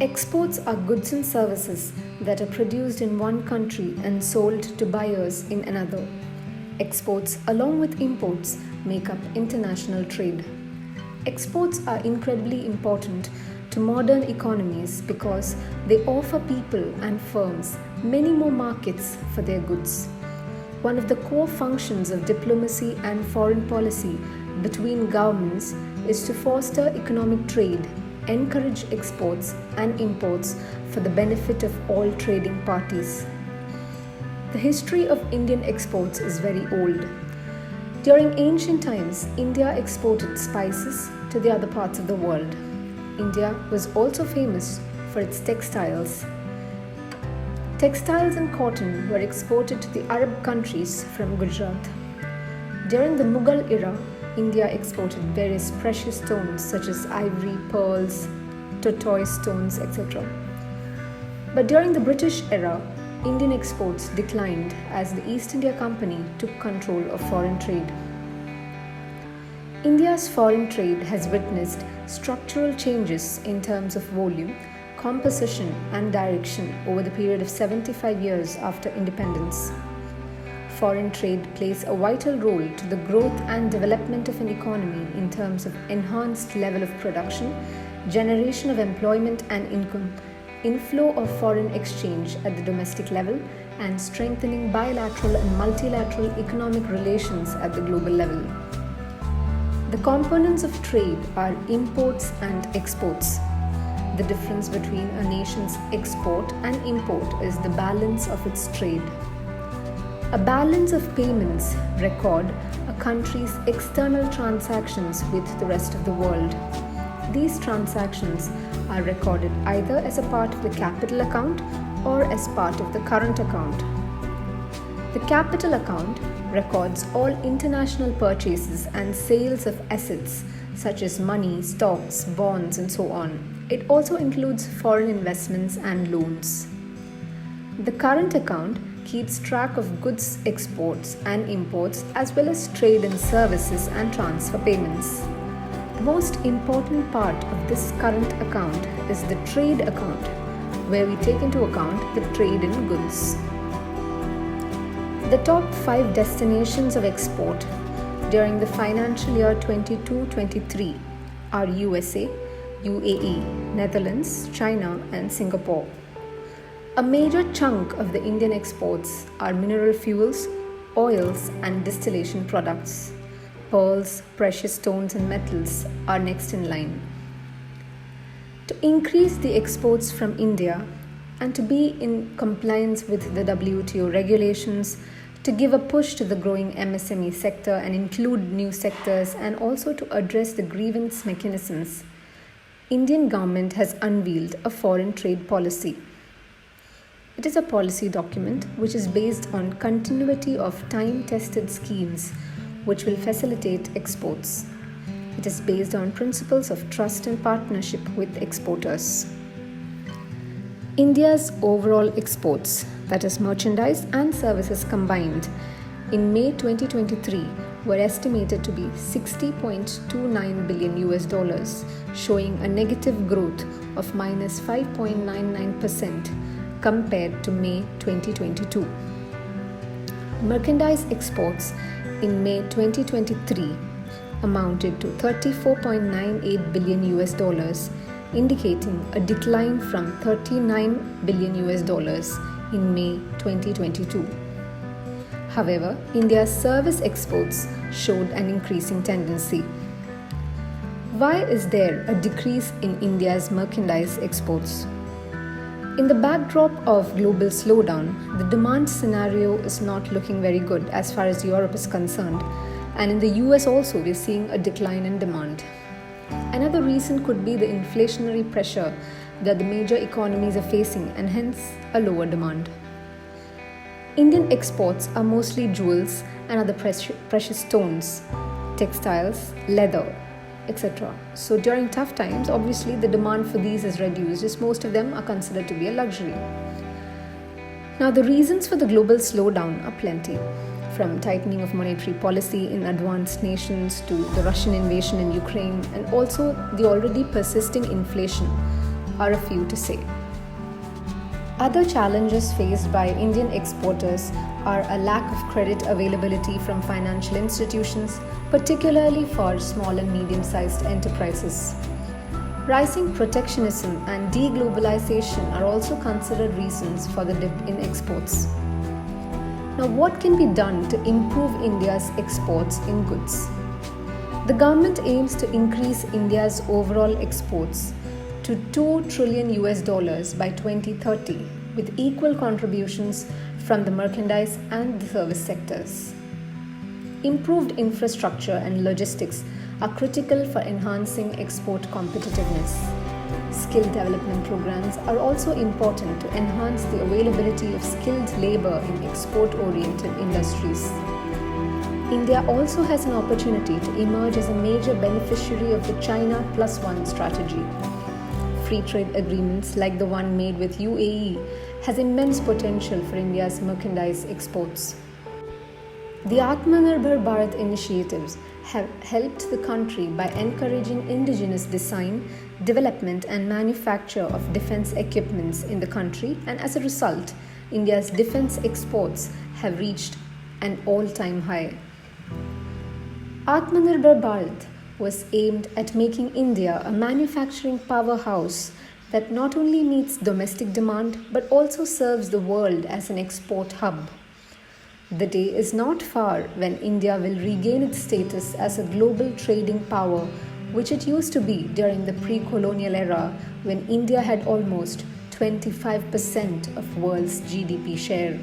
Exports are goods and services that are produced in one country and sold to buyers in another. Exports, along with imports, make up international trade. Exports are incredibly important to modern economies because they offer people and firms many more markets for their goods. One of the core functions of diplomacy and foreign policy between governments is to foster economic trade, encourage exports and imports for the benefit of all trading parties. The history of Indian exports is very old. During ancient times, India exported spices to the other parts of the world. India was also famous for its textiles. Textiles and cotton were exported to the Arab countries from Gujarat. During the Mughal era, India exported various precious stones such as ivory, pearls, tortoise stones, etc. But during the British era, Indian exports declined as the East India Company took control of foreign trade. India's foreign trade has witnessed structural changes in terms of volume, composition and direction over the period of 75 years after independence. Foreign trade plays a vital role to the growth and development of an economy in terms of enhanced level of production, generation of employment and income, inflow of foreign exchange at the domestic level, and strengthening bilateral and multilateral economic relations at the global level. The components of trade are imports and exports. The difference between a nation's export and import is the balance of its trade. A balance of payments record a country's external transactions with the rest of the world. These transactions are recorded either as a part of the capital account or as part of the current account. The capital account records all international purchases and sales of assets such as money, stocks, bonds, and so on. It also includes foreign investments and loans. The current account keeps track of goods exports and imports as well as trade in services and transfer payments. The most important part of this current account is the trade account, where we take into account the trade in goods. The top 5 destinations of export during the financial year 22-23 are USA, UAE, Netherlands, China, and Singapore. A major chunk of the Indian exports are mineral fuels, oils, and distillation products. Pearls, precious stones, and metals are next in line. To increase the exports from India and to be in compliance with the WTO regulations, to give a push to the growing MSME sector and include new sectors, and also to address the grievance mechanisms, Indian government has unveiled a foreign trade policy. It is a policy document which is based on continuity of time-tested schemes which will facilitate exports. It is based on principles of trust and partnership with exporters. India's overall exports, that is merchandise and services combined, in May 2023 were estimated to be $60.29 billion, showing a negative growth of minus 5.99% compared to May 2022. Merchandise exports in May 2023 amounted to $34.98 billion, indicating a decline from $39 billion in May 2022. However, India's service exports showed an increasing tendency. Why is there a decrease in India's merchandise exports? In the backdrop of global slowdown, the demand scenario is not looking very good as far as Europe is concerned, and in the US also we are seeing a decline in demand. Another reason could be the inflationary pressure that the major economies are facing and hence a lower demand. Indian exports are mostly jewels and other precious stones, textiles, leather, etc. So during tough times, obviously the demand for these is reduced as most of them are considered to be a luxury. Now the reasons for the global slowdown are plenty. From tightening of monetary policy in advanced nations to the Russian invasion in Ukraine, and also the already persisting inflation are a few to say. Other challenges faced by Indian exporters are a lack of credit availability from financial institutions, particularly for small and medium-sized enterprises. Rising protectionism and deglobalization are also considered reasons for the dip in exports. Now, what can be done to improve India's exports in goods? The government aims to increase India's overall exports to $2 trillion by 2030, with equal contributions from the merchandise and the service sectors. Improved infrastructure and logistics are critical for enhancing export competitiveness. Skill development programs are also important to enhance the availability of skilled labor in export-oriented industries. India also has an opportunity to emerge as a major beneficiary of the China Plus One strategy. Free trade agreements like the one made with UAE has immense potential for India's merchandise exports. The Atmanirbhar Bharat initiatives have helped the country by encouraging indigenous design, development and manufacture of defense equipments in the country, and as a result, India's defense exports have reached an all-time high. Atmanirbhar Bharat was aimed at making India a manufacturing powerhouse that not only meets domestic demand but also serves the world as an export hub. The day is not far when India will regain its status as a global trading power, which it used to be during the pre-colonial era when India had almost 25% of world's GDP share.